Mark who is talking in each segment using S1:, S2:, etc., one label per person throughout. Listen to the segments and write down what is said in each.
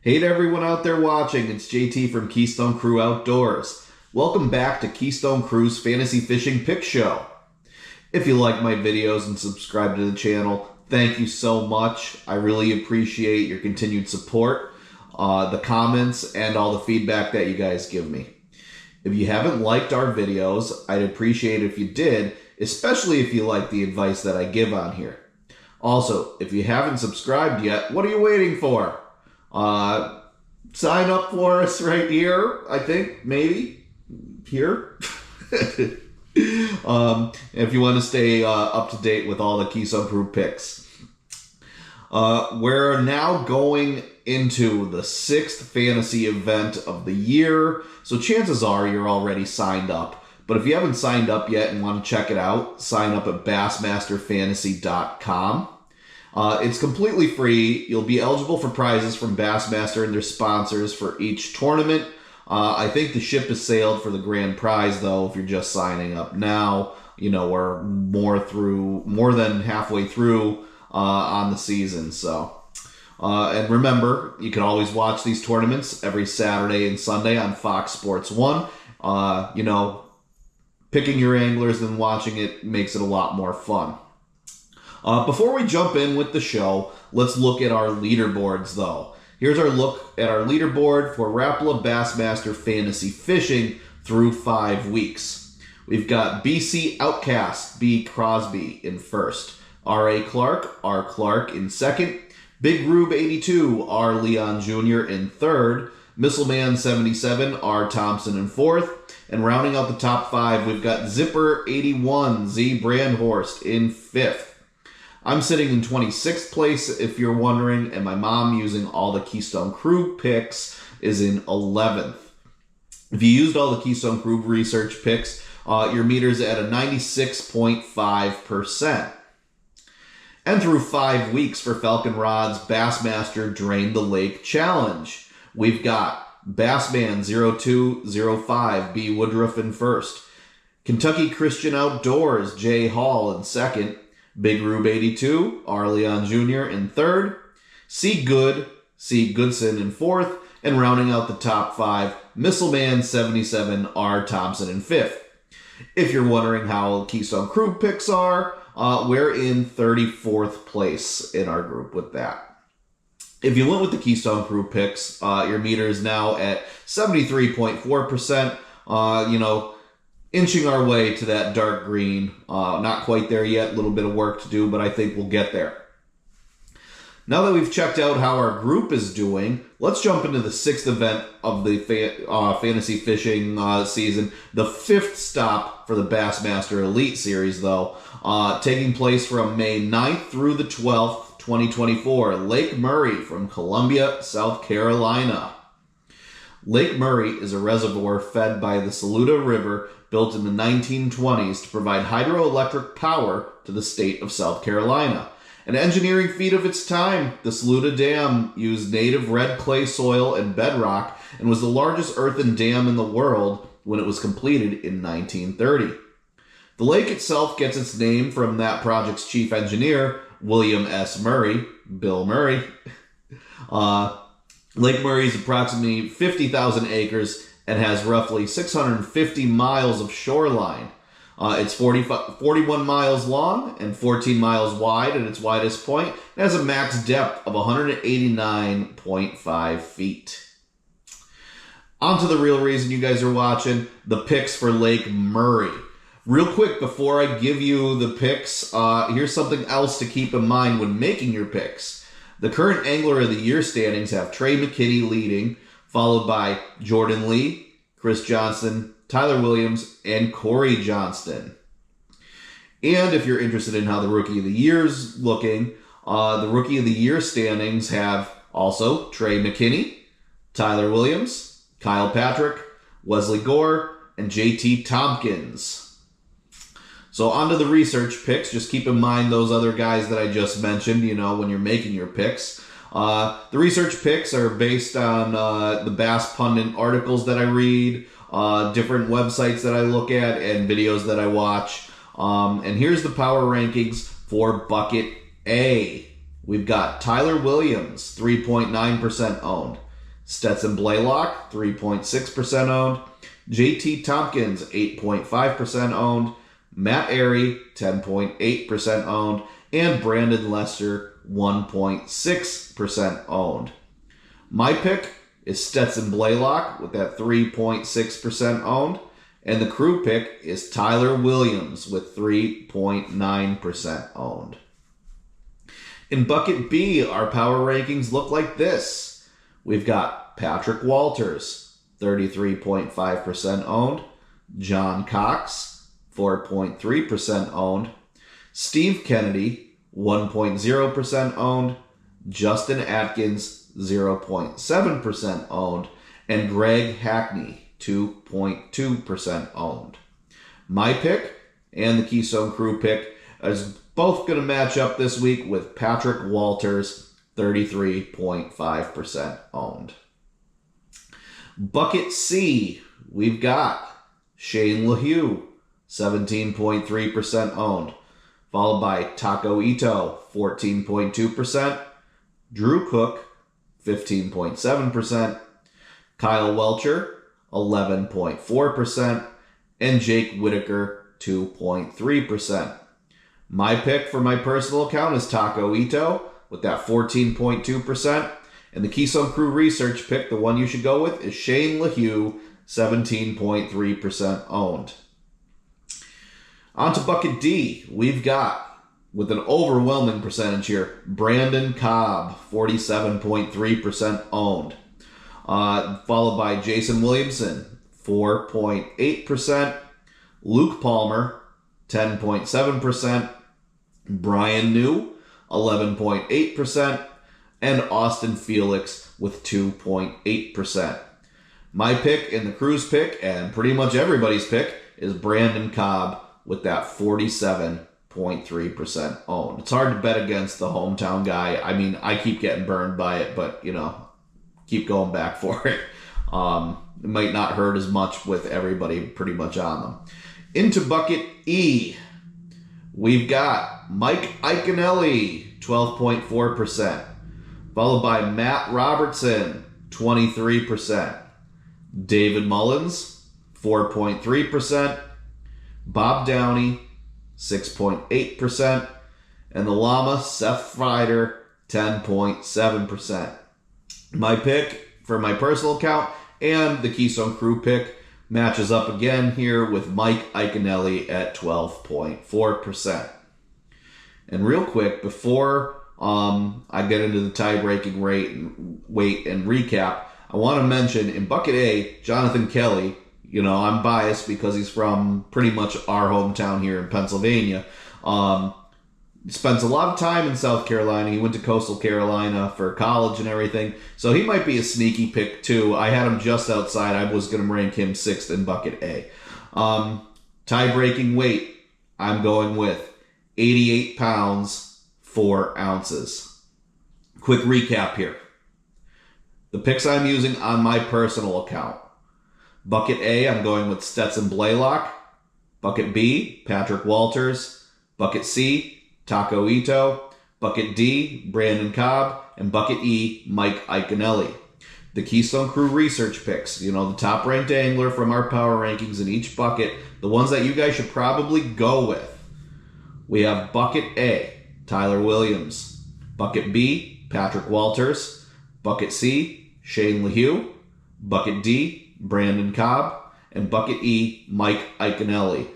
S1: Hey to everyone out there watching, it's JT from Keystone Crew Outdoors. Welcome back to Keystone Crew's Fantasy Fishing Pick Show. If you like my videos and subscribe to the channel, thank you so much. I really appreciate your continued support, the comments, and all the feedback that you guys give me. If you haven't liked our videos, I'd appreciate it if you did, especially if you like the advice that I give on here. Also, if you haven't subscribed yet, what are you waiting for? Sign up for us right here, I think, maybe, here. If you want to stay up to date with all the Keystone Crew picks. We're now going into the 6th fantasy event of the year, so chances are you're already signed up. But if you haven't signed up yet and want to check it out, sign up at bassmasterfantasy.com. It's completely free. You'll be eligible for prizes from Bassmaster and their sponsors for each tournament. I think the ship has sailed for the grand prize, though, if you're just signing up now. You know, we're more than halfway through on the season. So, and remember, you can always watch these tournaments every Saturday and Sunday on Fox Sports 1. You know, picking your anglers and watching it makes it a lot more fun. Before we jump in with the show, let's look at our leaderboards, though. Here's our look at our leaderboard for Rapala Bassmaster Fantasy Fishing through 5 weeks. We've got BC Outcast B. Crosby in first, R.A. Clark, R. Clark in second, Big Rube 82, R. Leon Jr. in third, Missileman 77, R. Thompson in fourth, and rounding out the top 5, we've got Zipper 81, Z. Brandhorst in fifth. I'm sitting in 26th place, if you're wondering, and my mom, using all the Keystone Crew picks, is in 11th. If you used all the Keystone Crew research picks, your meter's at a 96.5%. And through 5 weeks for Falcon Rod's Bassmaster Drain the Lake Challenge, we've got Bassman 0205 B. Woodruff in first, Kentucky Christian Outdoors J. Hall in second, Big Rube 82, R. Leon Jr. in third, C. Good, C. Goodson in fourth, and rounding out the top 5, Missileman 77, R. Thompson in fifth. If you're wondering how Keystone Crew picks are, we're in 34th place in our group with that. If you went with the Keystone Crew picks, your meter is now at 73.4%, you know, inching our way to that dark green. Not quite there yet, a little bit of work to do, but I think we'll get there. Now that we've checked out how our group is doing, let's jump into the 6th event of the fantasy fishing season, the 5th stop for the Bassmaster Elite Series, though, taking place from May 9th through the 12th, 2024, Lake Murray from Columbia, South Carolina. Lake Murray is a reservoir fed by the Saluda River, built in the 1920s to provide hydroelectric power to the state of South Carolina. An engineering feat of its time, the Saluda Dam used native red clay soil and bedrock and was the largest earthen dam in the world when it was completed in 1930. The lake itself gets its name from that project's chief engineer, William S. Murray, Bill Murray. Lake Murray is approximately 50,000 acres and has roughly 650 miles of shoreline. It's 41 miles long and 14 miles wide at its widest point. It has a max depth of 189.5 feet. On to the real reason you guys are watching, the picks for Lake Murray. Real quick, before I give you the picks, here's something else to keep in mind when making your picks. The current Angler of the Year standings have Trey McKinney leading, followed by Jordan Lee, Chris Johnston, Tyler Williams, and Corey Johnston. And if you're interested in how the Rookie of the Year's looking, the Rookie of the Year standings have also Trey McKinney, Tyler Williams, Kyle Patrick, Wesley Gore, and JT Tompkins. So on to the research picks. Just keep in mind those other guys that I just mentioned, you know, when you're making your picks. The research picks are based on the Bass Pundit articles that I read, different websites that I look at, and videos that I watch. And here's the power rankings for Bucket A. We've got Tyler Williams, 3.9% owned. Stetson Blaylock, 3.6% owned. JT Tompkins, 8.5% owned. Matt Airy, 10.8% owned. And Brandon Lester, 1.6% owned. My pick is Stetson Blaylock with that 3.6% owned. And the crew pick is Tyler Williams with 3.9% owned. In Bucket B, our power rankings look like this. We've got Patrick Walters, 33.5% owned. John Cox, 4.3% owned. Steve Kennedy, 1.0% owned. Justin Atkins, 0.7% owned. And Greg Hackney, 2.2% owned. My pick and the Keystone crew pick is both going to match up this week with Patrick Walters, 33.5% owned. Bucket C, we've got Shane LeHew, 17.3% owned, followed by Taku Ito, 14.2%, Drew Cook, 15.7%, Kyle Welcher, 11.4%, and Jake Whitaker, 2.3%. My pick for my personal account is Taku Ito with that 14.2%. And the Keystone Crew Research pick, the one you should go with, is Shane LeHew, 17.3% owned. On to Bucket D. We've got, with an overwhelming percentage here, Brandon Cobb, 47.3% owned. Followed by Jason Williamson, 4.8%. Luke Palmer, 10.7%. Brian New, 11.8%. And Austin Felix with 2.8%. My pick and the crew's pick, and pretty much everybody's pick, is Brandon Cobb with that 47.3% owned. It's hard to bet against the hometown guy. I mean, I keep getting burned by it, but, keep going back for it. It might not hurt as much with everybody pretty much on them. Into Bucket E, we've got Mike Iaconelli, 12.4%. Followed by Matt Robertson, 23%. David Mullins, 4.3%. Bob Downey, 6.8%. And the Llama, Seth Frieder, 10.7%. My pick for my personal account and the Keystone Crew pick matches up again here with Mike Iaconelli at 12.4%. And real quick, before I get into the tie-breaking weight and recap, I want to mention in Bucket A, Jonathan Kelly, I'm biased because he's from pretty much our hometown here in Pennsylvania. He spends a lot of time in South Carolina. He went to Coastal Carolina for college and everything. So he might be a sneaky pick too. I had him just outside. I was going to rank him 6th in Bucket A. Tie-breaking weight, I'm going with 88 pounds, 4 ounces. Quick recap here. The picks I'm using on my personal account. Bucket A, I'm going with Stetson Blaylock. Bucket B, Patrick Walters. Bucket C, Taku Ito. Bucket D, Brandon Cobb. And Bucket E, Mike Iaconelli. The Keystone Crew Research picks, the top-ranked angler from our power rankings in each bucket, the ones that you guys should probably go with. We have Bucket A, Tyler Williams. Bucket B, Patrick Walters. Bucket C, Shane LeHew. Bucket D, Brandon Cobb. And Bucket E, Mike Iaconelli.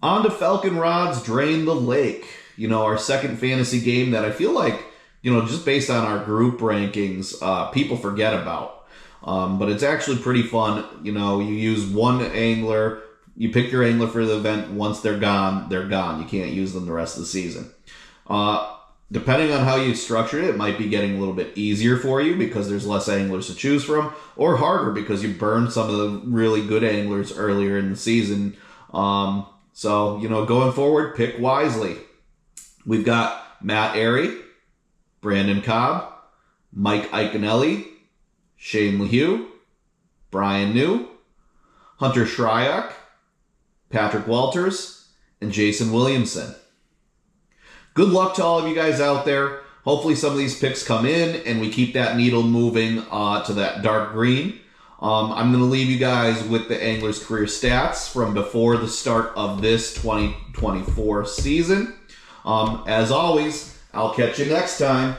S1: On to Falcon Rods, Drain the Lake. Our second fantasy game that I feel like, just based on our group rankings, people forget about. But it's actually pretty fun. You use one angler. You pick your angler for the event. Once they're gone, they're gone. You can't use them the rest of the season. Depending on how you structure it, it might be getting a little bit easier for you because there's less anglers to choose from, or harder because you burned some of the really good anglers earlier in the season. So, going forward, pick wisely. We've got Matt Airy, Brandon Cobb, Mike Iaconelli, Shane LeHew, Brian New, Hunter Shryock, Patrick Walters, and Jason Williamson. Good luck to all of you guys out there. Hopefully some of these picks come in and we keep that needle moving to that dark green. I'm going to leave you guys with the Angler's career stats from before the start of this 2024 season. As always, I'll catch you next time.